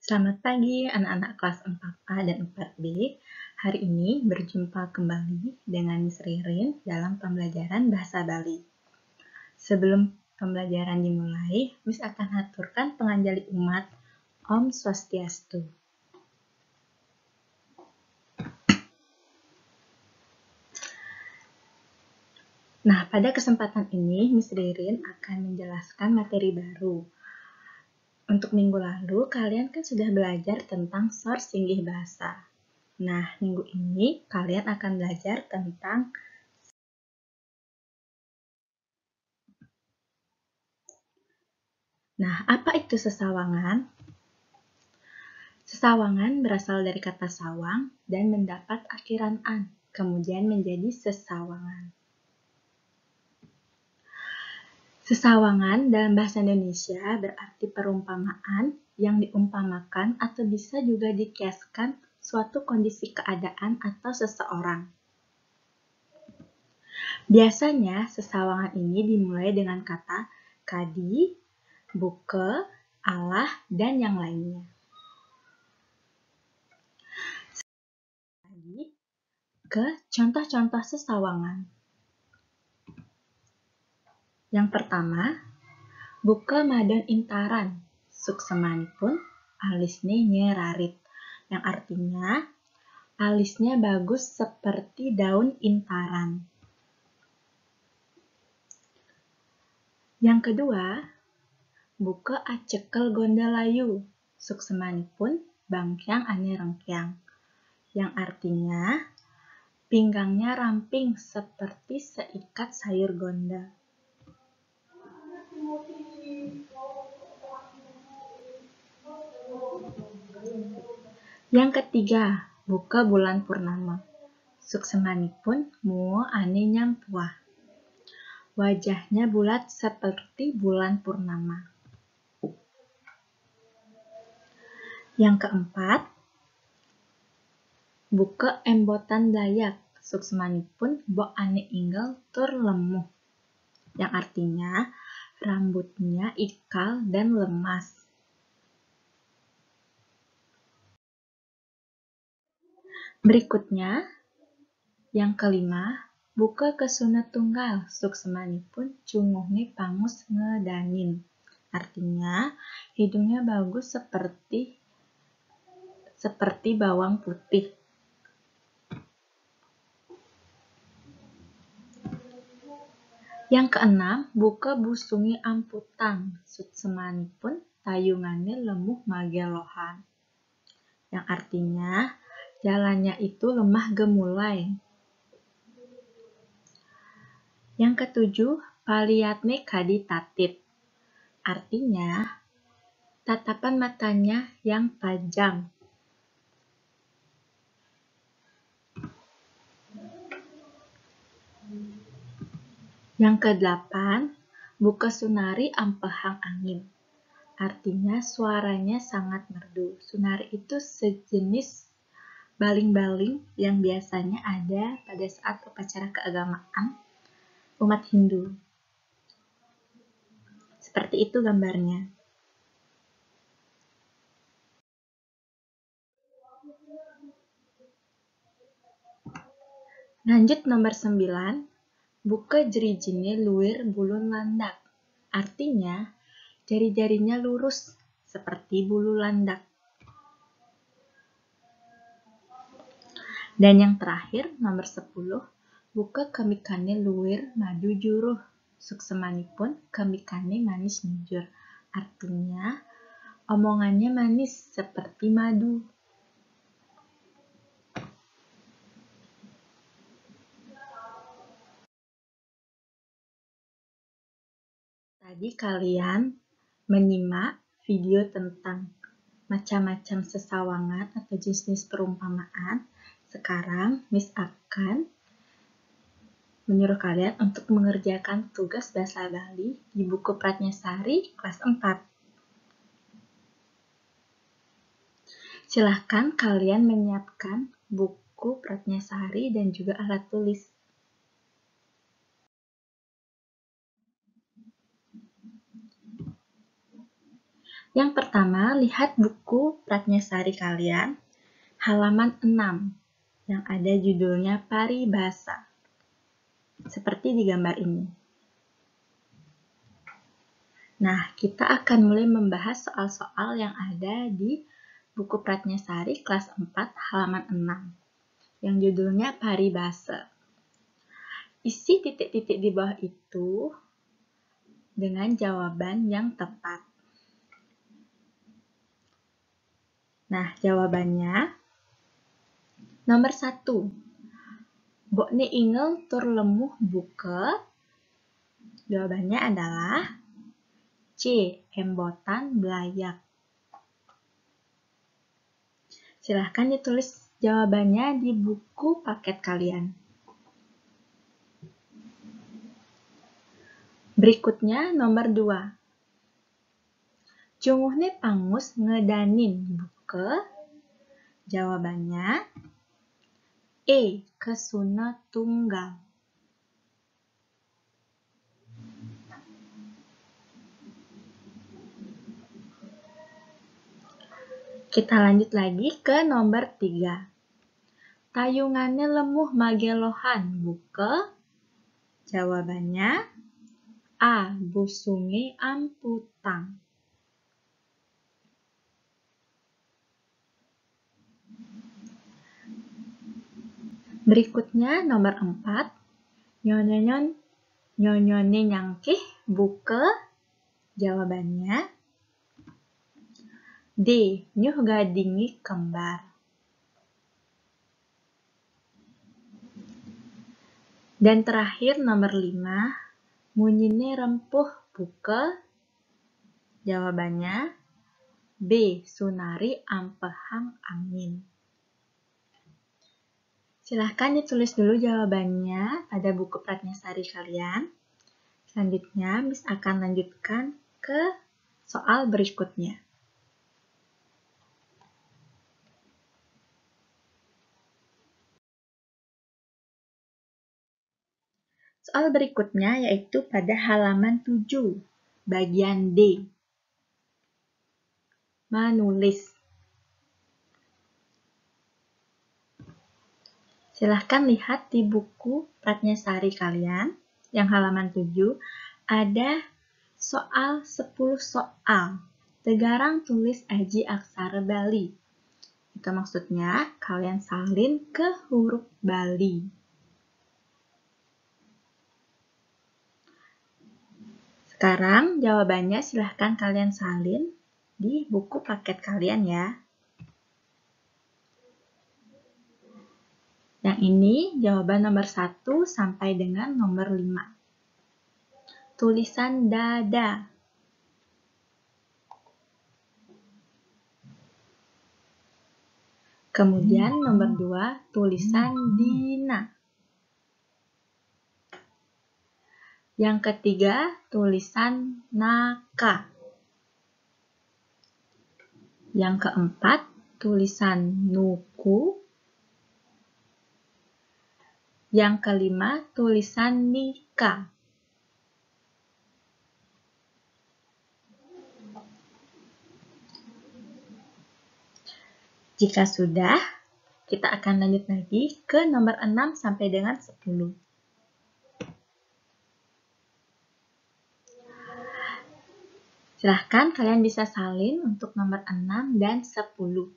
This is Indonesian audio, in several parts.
Selamat pagi anak-anak kelas 4A dan 4B. Hari ini berjumpa kembali dengan Miss Ririn dalam pembelajaran Bahasa Bali. Sebelum pembelajaran dimulai, Miss akan haturkan penganjali umat Om Swastiastu. Nah, pada kesempatan ini Miss Ririn akan menjelaskan materi baru. Untuk minggu lalu, kalian kan sudah belajar tentang source singgih bahasa. Nah, minggu ini kalian akan belajar tentang apa itu sesawangan? Sesawangan berasal dari kata sawang dan mendapat akhiran an, kemudian menjadi sesawangan. Sesawangan dalam bahasa Indonesia berarti perumpamaan yang diumpamakan atau bisa juga dikiaskan suatu kondisi keadaan atau seseorang. Biasanya sesawangan ini dimulai dengan kata kadi, buke, alah, dan yang lainnya. Ke contoh-contoh sesawangan. Yang pertama, buke madon intaran, suksemanipun alisne nyerarit, yang artinya alisnya bagus seperti daun intaran. Yang kedua, buke acekel gondalayu, suksemanipun bangkyang ane rengkyang, yang artinya pinggangnya ramping seperti seikat sayur gondal. Yang ketiga, buka bulan purnama. Suksemanipun muo ane nyampuah. Wajahnya bulat seperti bulan purnama. Yang keempat, buka embotan dayak. Suksemanipun bo ane inggal tur lemuh. Yang artinya rambutnya ikal dan lemas. Berikutnya, yang kelima, buka kesuna tunggal, suksemanipun cunguhne pangus ngedanin. Artinya, hidungnya bagus seperti bawang putih. Yang keenam, buka busungi amputang, suksemanipun tayungannya lemuh magelohan. Yang artinya, jalannya itu lemah gemulai. Yang ketujuh, paliatne kadi tatit. Artinya, tatapan matanya yang tajam. Yang kedelapan, buka sunari ampehang angin. Artinya, suaranya sangat merdu. Sunari itu sejenis baling-baling yang biasanya ada pada saat upacara keagamaan umat Hindu. Seperti itu gambarnya. Lanjut nomor 9, buka jerijine luwir bulun landak. Artinya, jari-jarinya lurus seperti bulu landak. Dan yang terakhir, nomor 10, buka kemikane luwir madu juruh. Suksemanipun kemikane manis njur. Artinya, omongannya manis seperti madu. Tadi kalian menyimak video tentang macam-macam sesawangan atau jenis perumpamaan. Sekarang Miss akan menyuruh kalian untuk mengerjakan tugas bahasa Bali di buku Pratnyasari kelas 4. Silahkan kalian menyiapkan buku Pratnyasari dan juga alat tulis. Yang pertama, lihat buku Pratnyasari kalian, halaman 6, yang ada judulnya Paribasa. Seperti di gambar ini. Nah, kita akan mulai membahas soal-soal yang ada di buku Pratnyasari kelas 4 halaman 6 yang judulnya Paribasa. Isi titik-titik di bawah itu dengan jawaban yang tepat. Nah, jawabannya nomor 1. Bokne ingel tur lemuh buke. Jawabannya adalah C. Embotan belayak. Silahkan ditulis jawabannya di buku paket kalian. Berikutnya nomor 2. Cunguhne pangus ngedanin buke. Jawabannya E. Kesuna tunggal. Kita lanjut lagi ke nomor 3. Tayungannya lemuh magelohan buke. Jawabannya A. Busunge amputang. Berikutnya nomor 4. Nyonyone nyangkih buke. Jawabannya D. Nyuh gadingi kembar. Dan terakhir nomor 5. Munyine rempuh buke. Jawabannya B. Sunari ampehang angin. Silahkan ditulis dulu jawabannya pada buku Pratnyasari kalian. Selanjutnya, Miss akan lanjutkan ke soal berikutnya. Soal berikutnya yaitu pada halaman 7, bagian D. Menulis. Silahkan lihat di buku Pratnyasari kalian, yang halaman 7, ada soal 10 soal. Tegarang tulis aji aksara Bali. Itu maksudnya kalian salin ke huruf Bali. Sekarang jawabannya silahkan kalian salin di buku paket kalian ya. Yang ini jawaban nomor 1 sampai dengan nomor 5. Tulisan dada. Kemudian nomor 2, tulisan dina. Yang ketiga, tulisan naka. Yang keempat, tulisan nuku. Yang kelima, tulisan nika. Jika sudah, kita akan lanjut lagi ke nomor 6 sampai dengan 10. Silahkan kalian bisa salin untuk nomor 6 dan 10.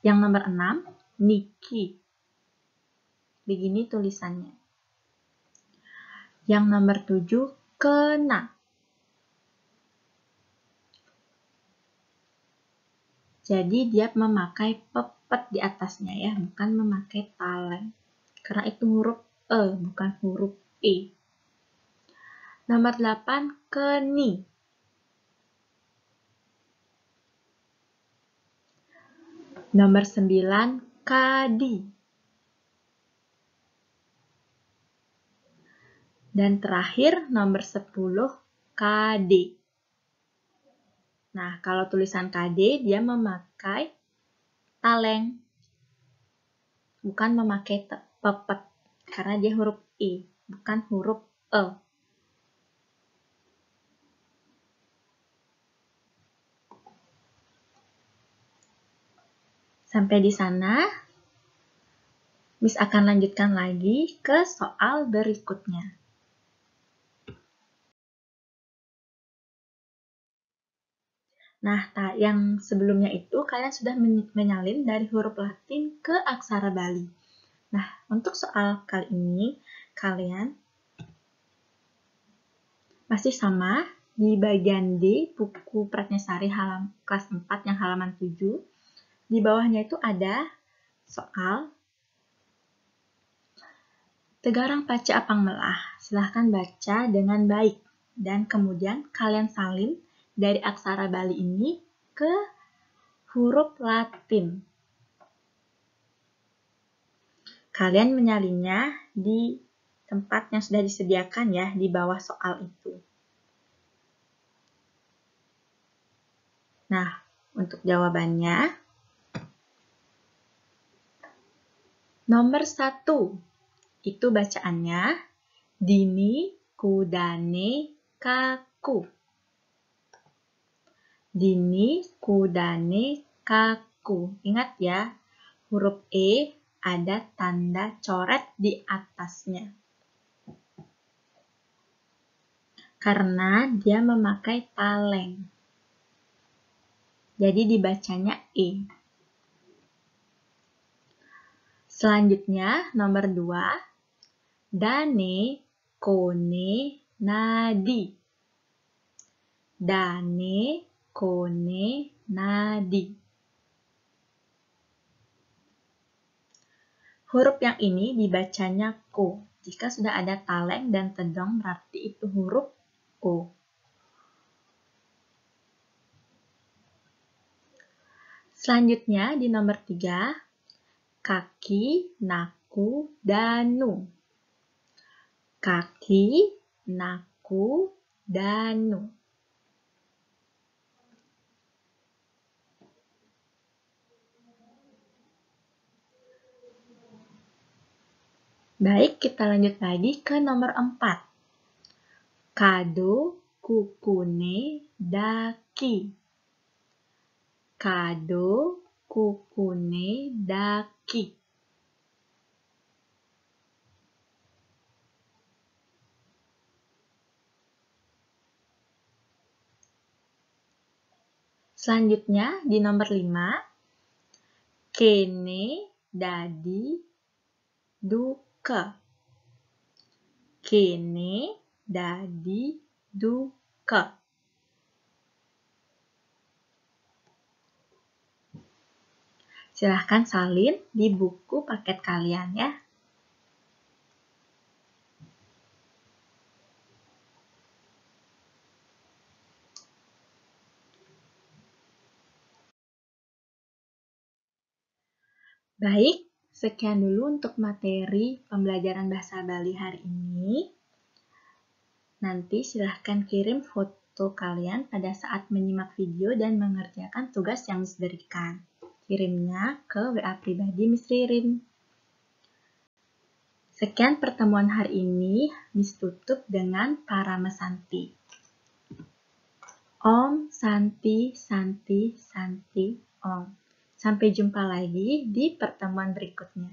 Yang nomor 6, Niki. Begini tulisannya. Yang nomor 7, kena. Jadi dia memakai pepet di atasnya ya, bukan memakai taleng. Karena itu huruf E, bukan huruf E. Nomor 8, keni. Nomor 9, kadi. Dan terakhir nomor 10, KD. Nah, kalau tulisan KD dia memakai taleng. Bukan memakai pepet. Karena dia huruf I, bukan huruf E. Sampai di sana, Miss akan lanjutkan lagi ke soal berikutnya. Nah, yang sebelumnya itu kalian sudah menyalin dari huruf Latin ke aksara Bali. Nah, untuk soal kali ini, kalian masih sama di bagian D, buku Pratnyasari kelas 4 yang halaman 7. Di bawahnya itu ada soal Tegarang Paca Apang Melah. Silahkan baca dengan baik. Dan kemudian kalian salin dari aksara Bali ini ke huruf Latin. Kalian menyalinnya di tempat yang sudah disediakan ya, di bawah soal itu. Nah, untuk jawabannya, nomor 1, itu bacaannya Dini Kudane Kaku. Dini Kudane Kaku. Ingat ya, huruf E ada tanda coret di atasnya. Karena dia memakai taleng. Jadi dibacanya E. Selanjutnya, nomor 2. Dane Kone Nadi. Dane Kone Nadi. Huruf yang ini dibacanya Ko. Jika sudah ada taleng dan tedong berarti itu huruf O. Selanjutnya di nomor 3, Kaki Naku Danu. Kaki Naku Danu. Baik, kita lanjut lagi ke nomor 4. Kado Kukune Daki. Kado Kukune Daki. Selanjutnya di nomor 5, Kene Dadi Duka. Kene Dadi Duka. Silahkan salin di buku paket kalian ya. Baik, sekian dulu untuk materi pembelajaran bahasa Bali hari ini. Nanti silahkan kirim foto kalian pada saat menyimak video dan mengerjakan tugas yang diberikan. Kirimnya ke WA pribadi Miss Ririn. Sekian pertemuan hari ini, Miss tutup dengan Parama Santi. Om Santi Santi Santi Om. Sampai jumpa lagi di pertemuan berikutnya.